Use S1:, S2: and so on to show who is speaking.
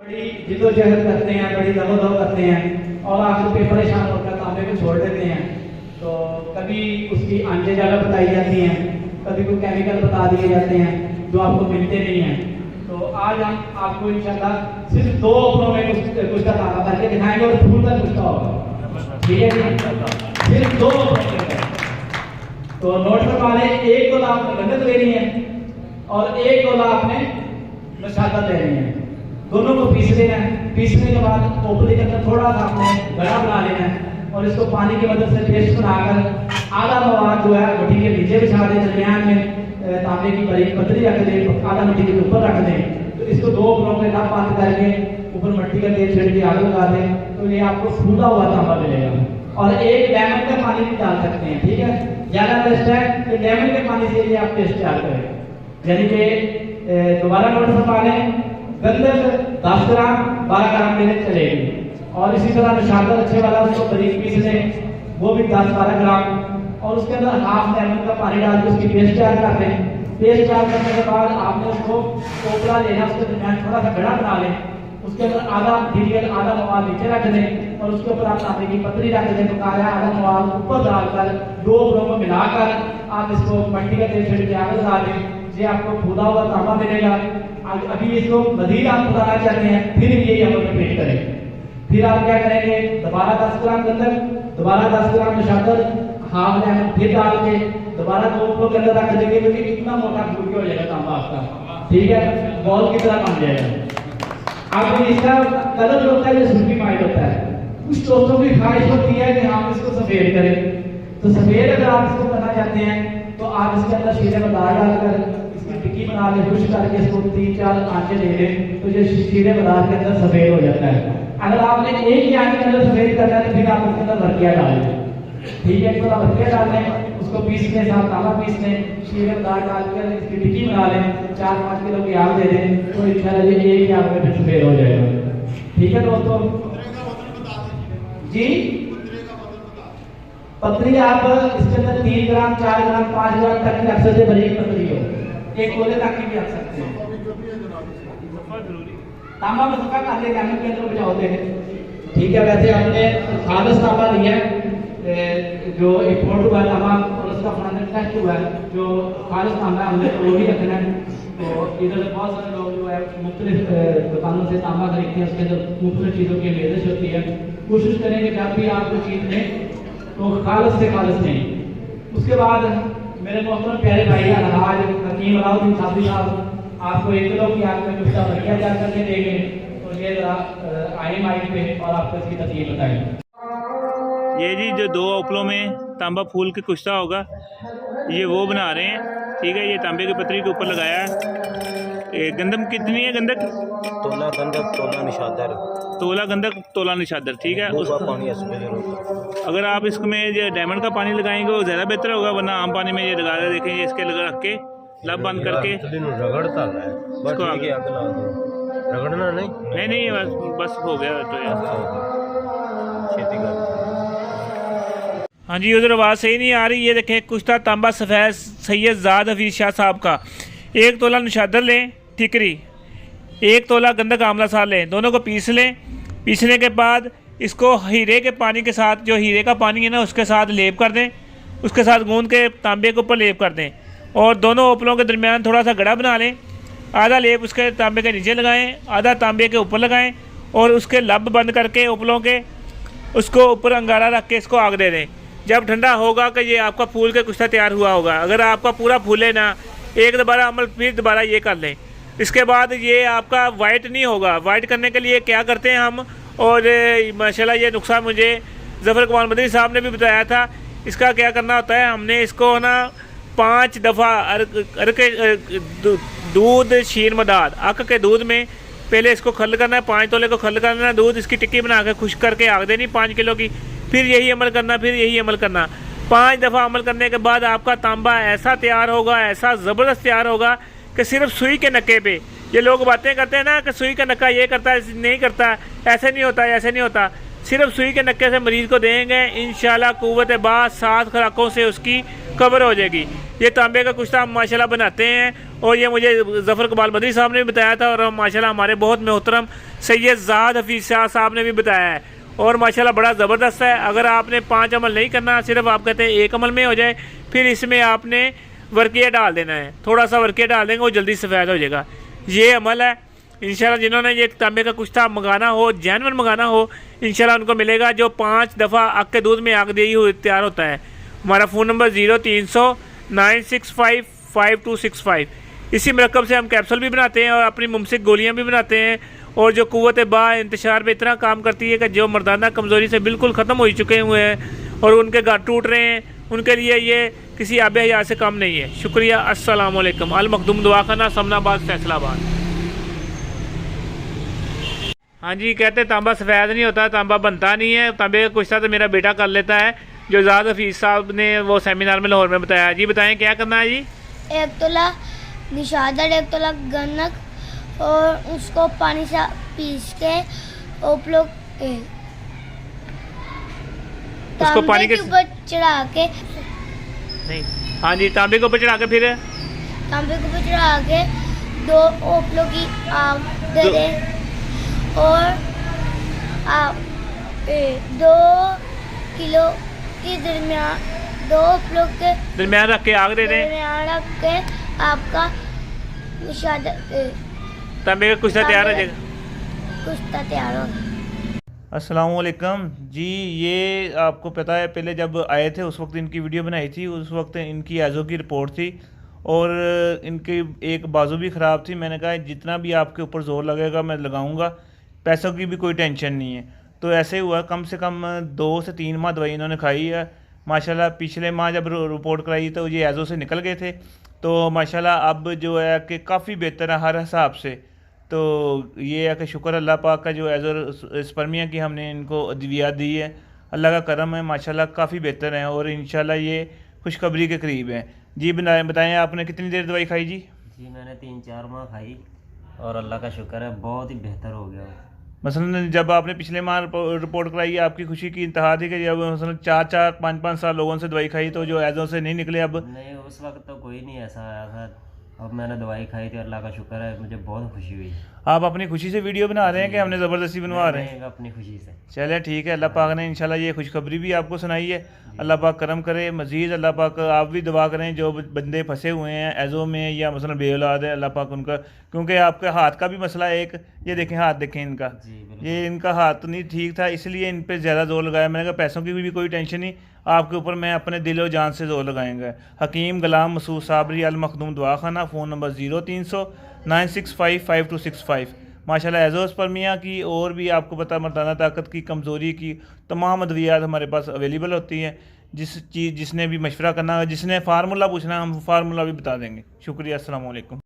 S1: बड़ी जिद्दोजहद करते हैं, बड़ी दबोदब करते हैं और आखिर पे परेशान होकर तांबे को छोड़ देते हैं। तो कभी उसकी आंचे जगह बताई जाती हैं, कभी कोई केमिकल बता दिए जाते हैं जो आपको मिलते नहीं हैं। तो आज हम आपको इंशाल्लाह सिर्फ 2 ओपनों में कुछ का तांबा करके दिखाएंगे और फूल का कुछ होगा, ठीक है जी? सिर्फ 2 ओपनों के अंदर। तो नोट करवा लें, 1 तोला आपने गंदक लेनी है और 1 तोला आपने नशादा लेनी है। दोनों को पीस लेना है। पीसने के बाद टोपली के अंदर थोड़ा सा आपने गड़ा बना लेना है और इसको पानी की मदद से पेस्ट बनाकर आधा मवाद जो है भट्टी के नीचे बिछा दें, दरमियान में तांबे की बड़ी पतली रख दें, आधा मिट्टी के ऊपर रख दें। तो इसको 2 ओपनों में नब बंद करके ऊपर मिट्टी का तेल छिड़क के आग लगा दें, तो ये आपको फूला हुआ तांबा मिलेगा। और 1 लेमन का पानी भी डाल सकते हैं, ठीक है? ज्यादा बेस्ट है कि लेमन के पानी से ये आप पेस्ट तैयार करें। यानी कि दोबारा नोट करवा लें, गंदक 10 ग्राम 12 ग्राम लेने चलेगी। और इसी तरह नशादा अच्छे वाला उसको बारीक पीस लें, वो भी 10-12 ग्राम। और उसके अंदर हाफ लेमन का पानी डाल के उसकी पेस्ट तैयार कर लें। पेस्ट तैयार करने के बाद आपने उसको टोकरा लेना, उसके दरमियान थोड़ा सा गड़ा बना लें, उसके अंदर आधा मटीरियल आधा मवाद नीचे रख दें और उसके ऊपर आप तांबे की पतली रख दें, पकाया आधा मवाद ऊपर डालकर 2 ओपनों को मिलाकर आप इसको मिट्टी का तेल छिड़क के आग लगा दें। ये आपको फूला हुआ तांबा मिलेगा। अभी इसको मजीद आप फुलाना चाहते हैं, फिर यही अमल रिपीट करें। फिर आप क्या करेंगे, दोबारा 10 ग्राम गंदक, दोबारा 10 ग्राम नशादर, हाफ लेमन फिर डाल के दोबारा 2 ओपनों के अंदर रख देंगे, क्योंकि इतना मोटा फूल के हो जाएगा तांबा आपका, ठीक है? बॉल की तरह बन जाएगा। अब इसका कलर जो होता है ये सुर्खी माइट होता है। कुछ दोस्तों की ख्वाहिश होती है कि हम इसको सफेद करें। तो सफेद अगर आप इसको करना चाहते हैं तो आप इसके अंदर शीरे में दाल डालकर इसकी टिक्की बना के खुश करके इसको 3-4 आंचे दे दें, तो ये शीरे बाजार के अंदर सफेद हो जाता है। अगर आपने एक ही आंच के अंदर सफेद करना है तो फिर आप उसके अंदर भरकिया डाल दें, ठीक है? थोड़ा भरकिया डाल लें, उसको पीस लें, साथ तांबा पीस लें, शीरे में दाल डालकर इसकी टिक्की बना लें, 4-5 किलो की आग दे दें, तो इंशाल्लाह ये एक ही आग में फिर सफेद हो जाएगा, ठीक है दोस्तों जी? पतली आप इसके अंदर 3 ग्राम 4 ग्राम 5 ग्राम तक की अक्सर से बड़ी पतली हो, 1 गोले तक की भी रख सकते हैं। तांबा में सफा कर ले, लेमन के अंदर बचाओ दे, ठीक है? वैसे हमने खालस तांबा लिया है, जो इंपोर्ट हुआ तांबा और उसका फॉरेन टेस्ट हुआ है, जो खालस तांबा हमने वो भी रखना है। तो इधर बहुत सारे लोग जो है मुख्तलिफ दुकानों से तांबा खरीदते हैं, उसके अंदर मुख्तलिफ चीज़ों की निर्देश होती है। कोशिश करेंगे जब भी आप कोई चीज़ लें तो खालस से खालस नहीं। उसके बाद मेरे मोहतरम प्यारे भाई अलहाज हकीम अलाउद्दीन साहब आपको 1 किलो की आग में कुछ बढ़िया जा करके देंगे, तो ये आए माइक पे और आपको इसकी तस्वीर बताएं।
S2: ये जी जो 2 ओपलों में तांबा फूल के कुश्ता होगा, ये वो बना रहे हैं, ठीक है? ये तांबे की पतरी के ऊपर लगाया है। गंदम कितनी है? गंदक
S3: तोला गंदक तोला निशादर,
S2: तोला गंदक तोला निशादर, ठीक है?
S3: पानी
S2: अगर आप इसमें ये डायमंड का पानी लगाएंगे वो ज़्यादा बेहतर होगा, वरना आम पानी में ये लगा देखें, ये इसके लगा रख के लब बंद करके
S3: रगड़ता है, बस आगे आग लगा दो, रगड़ना नहीं
S2: नहीं बस हो गया तो यार
S3: खेती कर।
S2: हाँ जी, उधर आवाज़ सही नहीं आ रही। ये देखें कुश्ता तांबा सफ़ेद सैयद ज़ाद हफीज़ शाह साहब का। 1 तोला नशादर लें, ठिकरी, 1 तोला गंदक आंवला साल लें, दोनों को पीस लें। पीसने के बाद इसको हीरे के पानी के साथ, जो हीरे का पानी है ना, उसके साथ लेप कर दें, उसके साथ गूंद के तांबे के ऊपर लेप कर दें और दोनों ओपलों के दरमियान थोड़ा सा गड़ा बना लें। आधा लेप उसके तांबे के नीचे लगाएं, आधा तांबे के ऊपर लगाएं और उसके लब बंद करके ओपलों के उसको ऊपर अंगारा रख के इसको आग दे दें। जब ठंडा होगा कि ये आपका फूल के कुश्ता तैयार हुआ होगा। अगर आपका पूरा फूले ना, एक दोबारा अमल फिर दोबारा ये कर लें। इसके बाद ये आपका वाइट नहीं होगा। वाइट करने के लिए क्या करते हैं हम, और माशाल्लाह ये नुस्खा मुझे ज़फ़र कमाल मदनी साहब ने भी बताया था। इसका क्या करना होता है, हमने इसको ना 5 दफ़ा दूध शीर मदाद अक के दूध में पहले इसको खल करना है। 5 तोले को खल करना है दूध, इसकी टिक्की बना के खुश करके आग देनी 5 किलो की। फिर यही अमल करना, फिर यही अमल करना। 5 दफ़ा अमल करने के बाद आपका तांबा ऐसा तैयार होगा, ऐसा ज़बरदस्त तैयार होगा कि सिर्फ सुई के नक्के पे, ये लोग बातें करते हैं ना कि सुई का नक्का ये करता है, नहीं करता, ऐसे नहीं होता, ऐसे नहीं होता। सिर्फ सुई के नक्के से मरीज़ को देंगे, इंशाल्लाह कुव्वत बात 7 खुराकों से उसकी कवर हो जाएगी। ये तांबे का कुश्ता हम माशाल्लाह बनाते हैं और ये मुझे ज़फ़र कबाल मदनी साहब ने भी बताया था, और माशाल्लाह हमारे बहुत मोहतरम सैयद ज़ाद हफीज़ शाह साहब ने भी बताया है। और माशाल्लाह बड़ा ज़बरदस्त है। अगर आपने 5 अमल नहीं करना, सिर्फ आप कहते हैं 1 अमल में हो जाए, फिर इसमें आपने वर्किया डाल देना है, थोड़ा सा वर्किया डाल देंगे वो जल्दी सफ़ेद हो जाएगा। ये अमल है इंशाल्लाह। जिन्होंने ये तांबे का कुश्ता मंगाना हो, जैनवन मंगाना हो, इंशाल्लाह उनको मिलेगा, जो 5 दफ़ा आग के दूध में आग दी हुई तैयार होता है। हमारा फ़ोन नंबर 0300 965 5265। इसी मरकब से हम कैप्सूल भी बनाते हैं और अपनी मुमसिक गोलियाँ भी बनाते हैं, और जो क़ुव्वत बा इंतशार पे इतना काम करती है कि जो मर्दाना कमज़ोरी से बिल्कुल ख़त्म हो चुके हुए हैं और उनके गाँठ टूट रहे हैं, उनके लिए ये किसी आबे हयात से कम नहीं है। शुक्रिया। अस्सलाम वालेकुम। अल मखदूम दवाखाना, समनाबाद, फैसलाबाद। हाँ जी, कहते तांबा सफ़ेद नहीं होता, तांबा बनता नहीं है। तांबे का कुश्ता तो मेरा बेटा कर लेता है, जो ज़ाद हफीज़ साहब ने वो सेमिनार में लाहौर में बताया। जी बताएं क्या करना है जी?
S4: 1 तोला निशादर, 1 तोला गन्नक, और उसको पानी से पीस के आप लोग
S2: उसको पानी के
S4: ऊपर चढ़ा के,
S2: नहीं, हाँ जी, तांबे के ऊपर चढ़ा के, फिर
S4: तांबे के ऊपर चढ़ा के 2 ओपलों की आग दे दें, और 2 किलो के दरमियान 2 ओपलों के
S2: दरमियान रख के आग दे दें,
S4: दरमियान रख के आपका निशादर
S2: तांबे का कुश्ता तैयार हो जाएगा।
S4: कुश्ता तैयार होगा।
S5: अस्सलामुअलैकुम जी। ये आपको पता है, पहले जब आए थे उस वक्त इनकी वीडियो बनाई थी, उस वक्त इनकी एज़ो की रिपोर्ट थी और इनकी एक बाजू भी ख़राब थी। मैंने कहा जितना भी आपके ऊपर ज़ोर लगेगा मैं लगाऊंगा, पैसों की भी कोई टेंशन नहीं है। तो ऐसे हुआ, कम से कम 2 से 3 माह दवाई इन्होंने खाई है। माशाल्लाह पिछले माह जब रिपोर्ट कराई तो ये एज़ो से निकल गए थे, तो माशाल्लाह अब जो है कि काफ़ी बेहतर है हर हिसाब से। तो ये है कि शुक्र अल्लाह पाक का, जो एज़ो स्पर्मिया की हमने इनको अद्वियात दी है, अल्लाह का करम है, माशाल्लाह काफ़ी बेहतर है और इंशाल्लाह ये खुशखबरी के करीब हैं। जी बताएं आपने कितनी देर दवाई खाई जी?
S3: जी मैंने 3-4 माह खाई और अल्लाह का शुक्र है बहुत ही बेहतर हो गया।
S5: मसलन जब आपने पिछले माह रिपोर्ट कराई, आपकी खुशी की इंतहा थी कि जब मसलन 4-4, 5-5 साल लोगों से दवाई खाई तो जो एज़ो से नहीं निकले। अब
S3: नहीं, उस वक्त तो कोई नहीं ऐसा आया था। अब मैंने दवाई खाई थी, अल्लाह का शुक्र है, मुझे बहुत खुशी हुई।
S5: आप अपनी खुशी से वीडियो बना रहे हैं कि हमने ज़बरदस्ती बनवा रहे हैं?
S3: अपनी खुशी से।
S5: चले ठीक है, अल्लाह पाक ने इंशाल्लाह ये खुशखबरी भी आपको सुनाई है। अल्लाह पाक करम करे मज़ीद। अल्लाह पाक आप भी दुआ करें, जो बंदे फंसे हुए हैं एज़ो में या मसलन बेऔलाद है, अल्लाह पाक उनका, क्योंकि आपके हाथ का भी मसला है एक, ये देखें हाथ देखें इनका, ये इनका हाथ नहीं ठीक था, इसलिए इन पर ज़्यादा जोर लगाया। मैंने कहा पैसों की भी कोई टेंशन नहीं, आपके ऊपर मैं अपने दिल और जान से जोर लगाएंगे। हकीम गुलाम मसूद साबरी, अल मखदूम दवाखाना, फ़ोन नंबर 0300 965 5265। माशाल्लाह एज़ो स्पर्मिया की और भी आपको पता मर्दाना ताकत की, कमज़ोरी की तमाम अद्वियात हमारे पास अवेलेबल होती हैं। जिसने भी मशवरा करना, जिसने फार्मूला पूछना, हम फार्मूला भी बता देंगे। शुक्रिया। अस्सलाम वालेकुम।